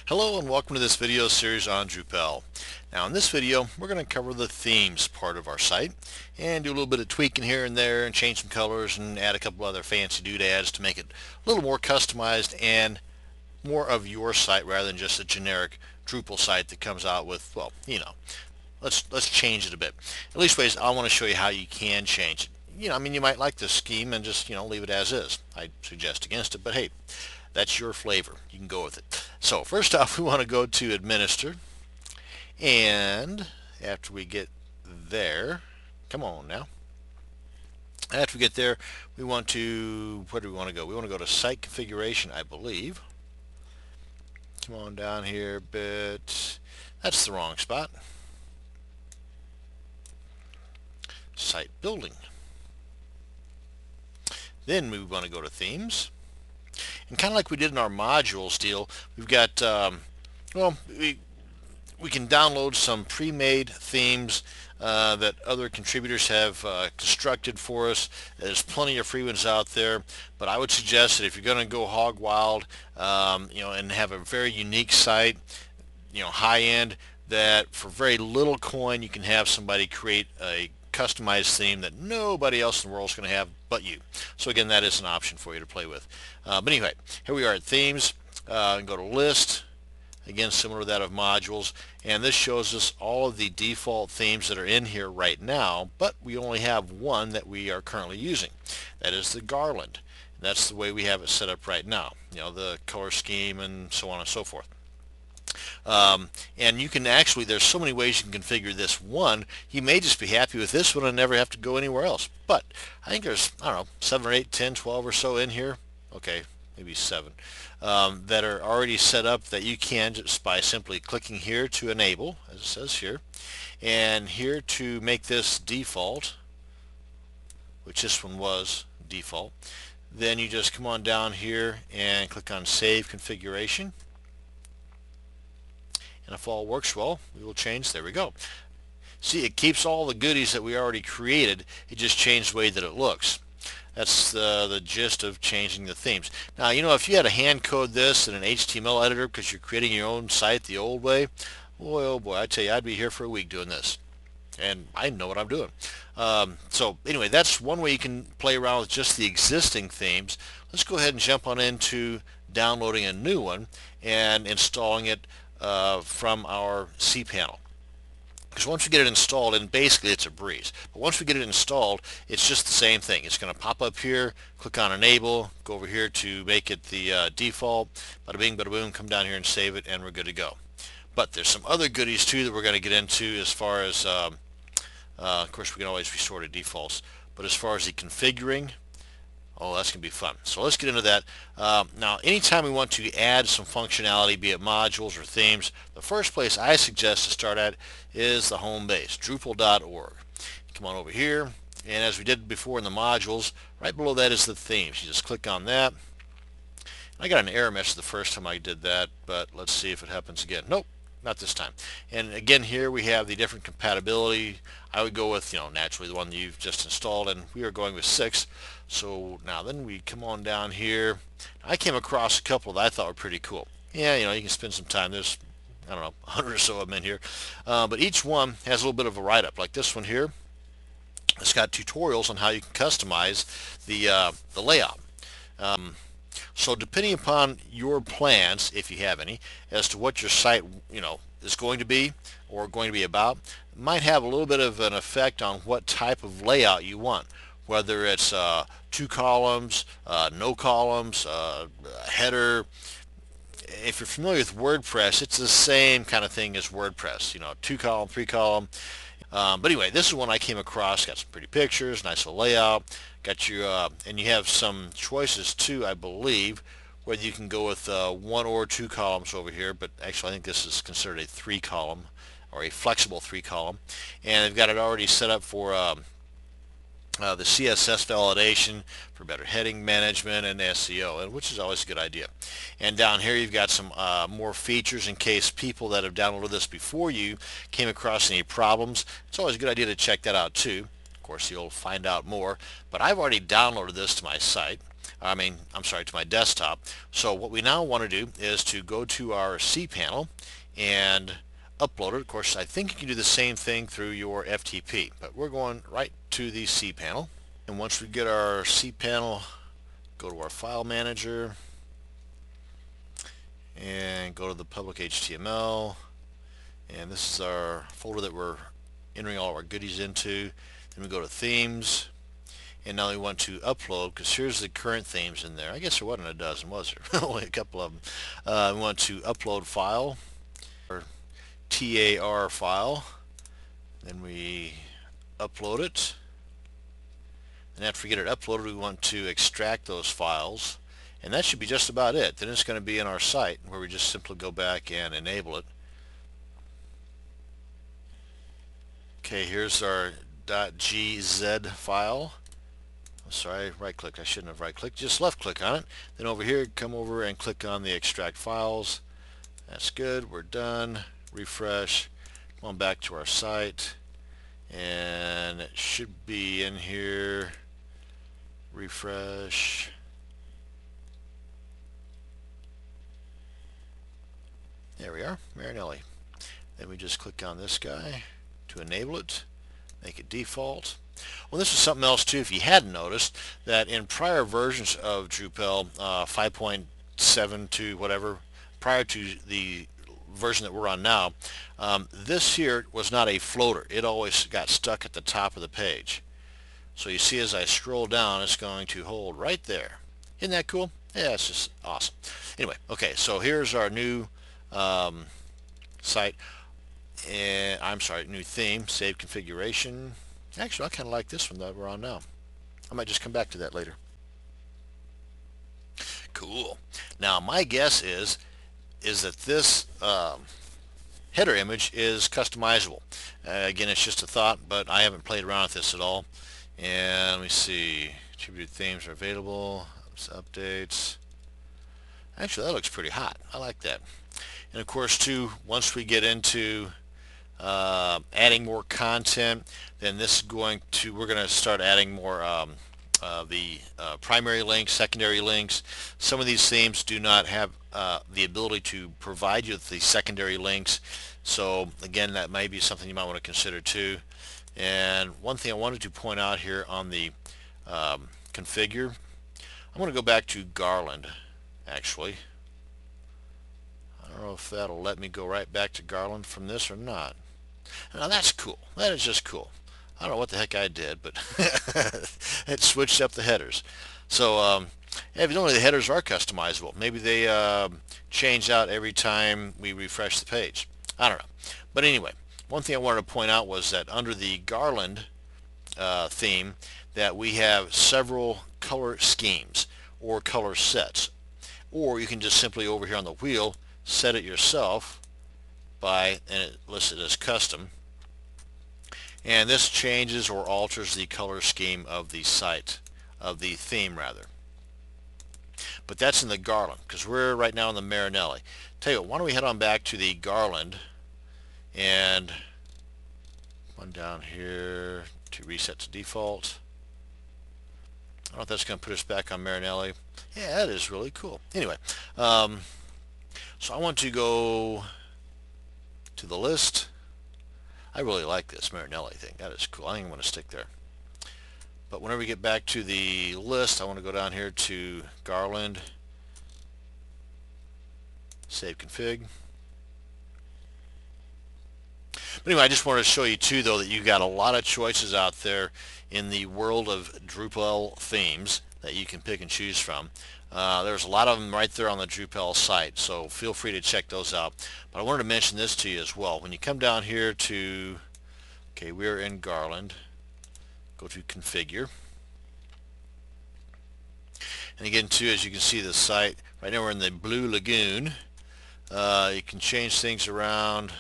Hello and welcome to this video series on Drupal. Now in this video we're going to cover the themes part of our site and do a little bit of tweaking here and there and change some colors and add a couple other fancy doodads to make it a little more customized and more of your site rather than just a generic Drupal site that comes out with, well, let's change it a bit. At least ways I want to show you how you can change it. You might like this scheme and just, leave it as is. I suggest against it, but hey, that's your flavor. You can go with it. So first off, we want to go to administer, and after we get there, come on now. After we get there, we want to, where do we want to go? We want to go to site configuration, I believe. Come on down here a bit. That's the wrong spot. Site building. Then we want to go to themes. And kind of like we did in our modules deal, we've got, we can download some pre-made themes that other contributors have constructed for us. There's plenty of free ones out there, but I would suggest that if you're going to go hog wild, and have a very unique site, high end, that for very little coin you can have somebody create a customized theme that nobody else in the world is going to have but you. So again, that is an option for you to play with. But anyway, here we are at themes. And go to list. Again, similar to that of modules. And this shows us all of the default themes that are in here right now, but we only have one that we are currently using. That is the garland. And that's the way we have it set up right now. The color scheme and so on and so forth. And you can actually, there's so many ways you can configure this one. You may just be happy with this one and never have to go anywhere else. But I think there's, I don't know, 7 or 8, 10, 12 or so in here. Okay, maybe 7 that are already set up that you can just by simply clicking here to enable, as it says here, and here to make this default, which this one was default. Then you just come on down here and click on Save Configuration. And if all works well, we will change. There we go. See, it keeps all the goodies that we already created. It just changed the way that it looks. That's the gist of changing the themes. Now, if you had to hand code this in an HTML editor because you're creating your own site the old way, boy, oh boy, I tell you, I'd be here for a week doing this. And I know what I'm doing. So anyway, that's one way you can play around with just the existing themes. Let's go ahead and jump on into downloading a new one and installing it from our cPanel. Because once we get it installed, and basically it's a breeze, but once we get it installed, it's just the same thing. It's going to pop up here, click on enable, go over here to make it the default, bada bing, bada boom, come down here and save it, and we're good to go. But there's some other goodies too that we're going to get into as far as, of course we can always restore to defaults, but as far as the configuring, oh, that's going to be fun. So let's get into that. Now, anytime we want to add some functionality, be it modules or themes, the first place I suggest to start at is the home base, Drupal.org. Come on over here, and as we did before in the modules, right below that is the themes. You just click on that. I got an error message the first time I did that, but let's see if it happens again. Nope. Not this time. And again, here we have the different compatibility. I would go with, naturally the one that you've just installed, and we are going with 6. So now then we come on down here. I came across a couple that I thought were pretty cool. Yeah, you can spend some time. There's, I don't know, 100 or so of them in here. But each one has a little bit of a write-up. Like this one here, it's got tutorials on how you can customize the layout. So depending upon your plans, if you have any, as to what your site, is going to be or going to be about, it might have a little bit of an effect on what type of layout you want. Whether it's 2 columns, no columns, header. If you're familiar with WordPress, it's the same kind of thing as WordPress. 2 column, 3 column. But anyway, this is one I came across. Got some pretty pictures, nice little layout. Got you, and you have some choices too, I believe, whether you can go with 1 or 2 columns over here. But actually, I think this is considered a 3 column or a flexible 3 column. And they've got it already set up for the CSS validation for better heading management and SEO, and which is always a good idea. And down here you've got some more features in case people that have downloaded this before you came across any problems. It's always a good idea to check that out too. Of course, you'll find out more, but I've already downloaded this to my site, I'm sorry, to my desktop. So what we now want to do is to go to our cPanel and upload it. Of course, I think you can do the same thing through your FTP, but we're going right to the cPanel. And once we get our cPanel, go to our file manager and go to the public HTML, and this is our folder that we're entering all of our goodies into. Then we go to themes, and now we want to upload, because here's the current themes in there. I guess there wasn't a dozen, was there? Only a couple of them. We want to upload file, or TAR file. Then we upload it. And after we get it uploaded, we want to extract those files. And that should be just about it. Then it's going to be in our site, where we just simply go back and enable it. Okay, here's our .gz file. Sorry, right click. I shouldn't have right clicked. Just left click on it. Then over here, come over and click on the extract files. That's good. We're done. Refresh. Come on back to our site. And it should be in here. Refresh. There we are, Marinelli. Then we just click on this guy to enable it, make it default. Well, this is something else too, if you hadn't noticed, that in prior versions of Drupal 5.7 to whatever, prior to the version that we're on now, this here was not a floater. It always got stuck at the top of the page. So you see, as I scroll down, it's going to hold right there. Isn't that cool? Yeah, it's just awesome. Anyway, okay, so here's our new site, and I'm sorry, new theme, save configuration. Actually, I kind of like this one that we're on now. I might just come back to that later. Cool. Now, my guess is that this header image is customizable. Again, it's just a thought, but I haven't played around with this at all. And let me see, attributed themes are available, updates. Actually, that looks pretty hot. I like that. And of course, too, once we get into adding more content, then this is we're going to start adding more the primary links, secondary links. Some of these themes do not have the ability to provide you with the secondary links. So again, that may be something you might want to consider too. And one thing I wanted to point out here on the configure, I'm going to go back to Garland actually. I don't know if that'll let me go right back to Garland from this or not. Now that's cool. That is just cool. I don't know what the heck I did, but it switched up the headers. So evidently the headers are customizable. Maybe they change out every time we refresh the page. I don't know. But anyway, one thing I wanted to point out was that under the Garland theme, that we have several color schemes or color sets. Or you can just simply over here on the wheel set it yourself and it listed as custom. And this changes or alters the color scheme of the site, of the theme rather. But that's in the Garland, because we're right now in the Marinelli. Tell you what, why don't we head on back to the Garland and one down here to reset to default. I don't know if that's going to put us back on Marinelli. Yeah, that is really cool. Anyway, so I want to go to the list. I really like this Marinelli thing. That is cool. I think I'm going to stick there. But whenever we get back to the list, I want to go down here to Garland, save config. But anyway, I just wanted to show you too, though, that you got a lot of choices out there in the world of Drupal themes that you can pick and choose from. There's a lot of them right there on the Drupal site, so feel free to check those out. But I wanted to mention this to you as well. When you come down here to, okay, we're in Garland, go to configure. And again too, as you can see the site, right now we're in the Blue Lagoon. You can change things around.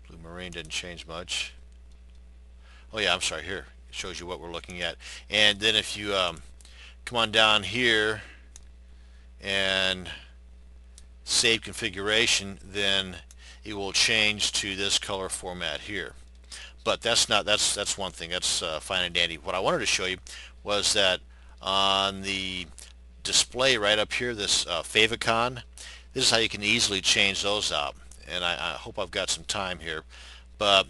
Blue Marine didn't change much. Oh yeah, I'm sorry, here. It shows you what we're looking at. And then if you come on down here and save configuration, then it will change to this color format here. But that's one thing. That's fine and dandy. What I wanted to show you was that on the display right up here, this favicon. This is how you can easily change those out. And I hope I've got some time here. But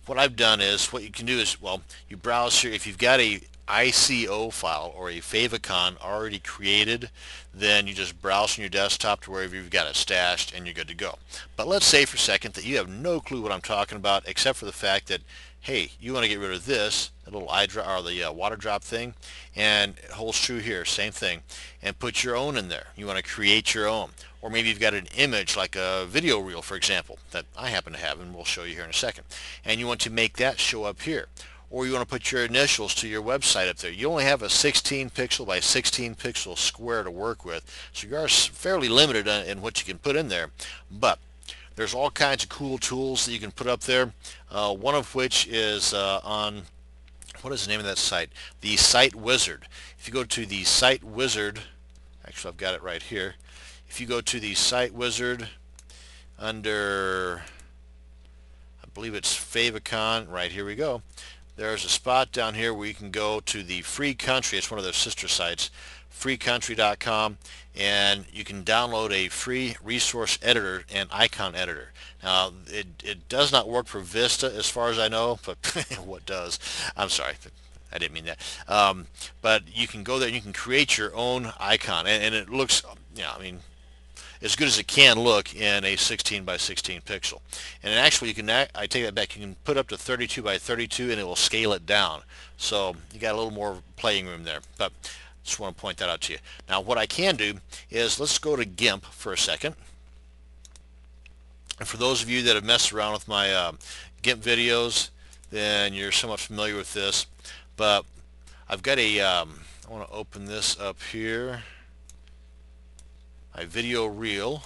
what I've done is, what you can do is, well, you browse here. If you've got a ICO file or a favicon already created, then you just browse on your desktop to wherever you've got it stashed and you're good to go. But let's say for a second that you have no clue what I'm talking about, except for the fact that, hey, you want to get rid of this, the little eye drop or the water drop thing, and it holds true here, same thing, and put your own in there. You want to create your own. Or maybe you've got an image like a video reel, for example, that I happen to have, and we'll show you here in a second, and you want to make that show up here. Or you want to put your initials to your website up there. You only have a 16 pixel by 16 pixel square to work with, so you are fairly limited in what you can put in there. But there's all kinds of cool tools that you can put up there, one of which is on, what is the name of that site? The Site Wizard. If you go to the Site Wizard, actually I've got it right here. If you go to the Site Wizard under, I believe it's favicon, right here we go. There's a spot down here where you can go to the free country. It's one of their sister sites, freecountry.com, and you can download a free resource editor and icon editor. Now it does not work for Vista as far as I know, but what does? I'm sorry, I didn't mean that. But you can go there and you can create your own icon, and it looks, I mean, as good as it can look in a 16 by 16 pixel. And actually, you can, I take that back, you can put up to 32 by 32 and it will scale it down. So you got a little more playing room there. But just want to point that out to you. Now what I can do is, let's go to GIMP for a second. And for those of you that have messed around with my GIMP videos, then you're somewhat familiar with this. But I've got a, I want to open this up here. My video reel,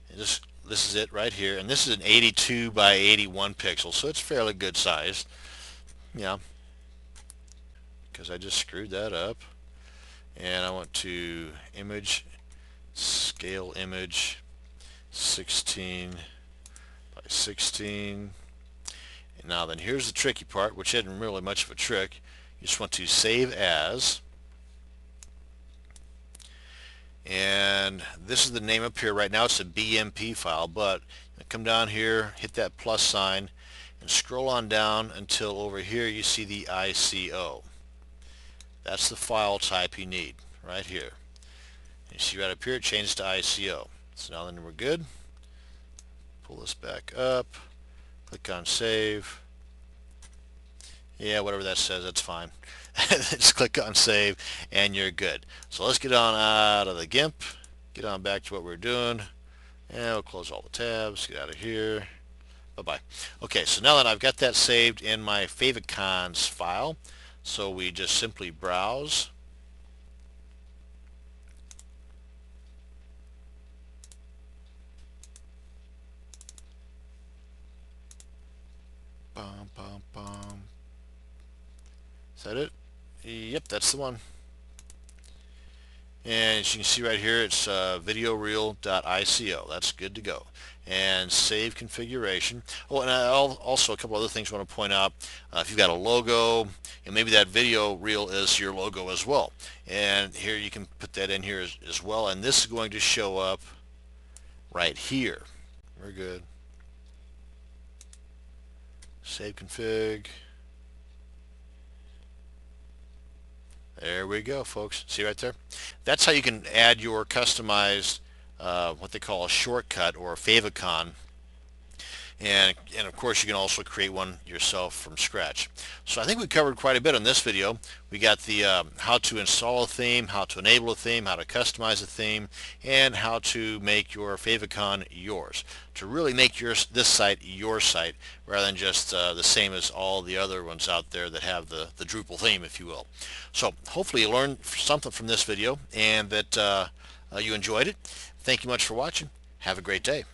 and this is it right here, and this is an 82 by 81 pixel, so it's fairly good size. Yeah, because I just screwed that up, and I went to image, scale image, 16 by 16. And now then, here's the tricky part, which isn't really much of a trick. You just want to save as. And this is the name up here. Right now it's a BMP file, but come down here, hit that plus sign, and scroll on down until over here you see the ICO. That's the file type you need right here. And you see right up here it changes to ICO. So now then we're good. Pull this back up, click on save. Yeah, whatever that says, that's fine. Just click on save and you're good. So let's get on out of the GIMP, get on back to what we're doing, and we'll close all the tabs, get out of here. Bye-bye. Okay, so now that I've got that saved in my favicons file, so we just simply browse. Bum, bum, bum. Is that it? Yep, that's the one. And as you can see right here, it's videoreel.ico. That's good to go. And save configuration. Oh, and also a couple other things I want to point out. If you've got a logo, and maybe that video reel is your logo as well. And here you can put that in here as well. And this is going to show up right here. We're good. Save config. There we go, folks. See right there? That's how you can add your customized, what they call a shortcut or a favicon. And of course, you can also create one yourself from scratch. So I think we covered quite a bit on this video. We got the how to install a theme, how to enable a theme, how to customize a theme, and how to make your favicon yours. To really make this site your site, rather than just the same as all the other ones out there that have the Drupal theme, if you will. So hopefully you learned something from this video and that you enjoyed it. Thank you much for watching. Have a great day.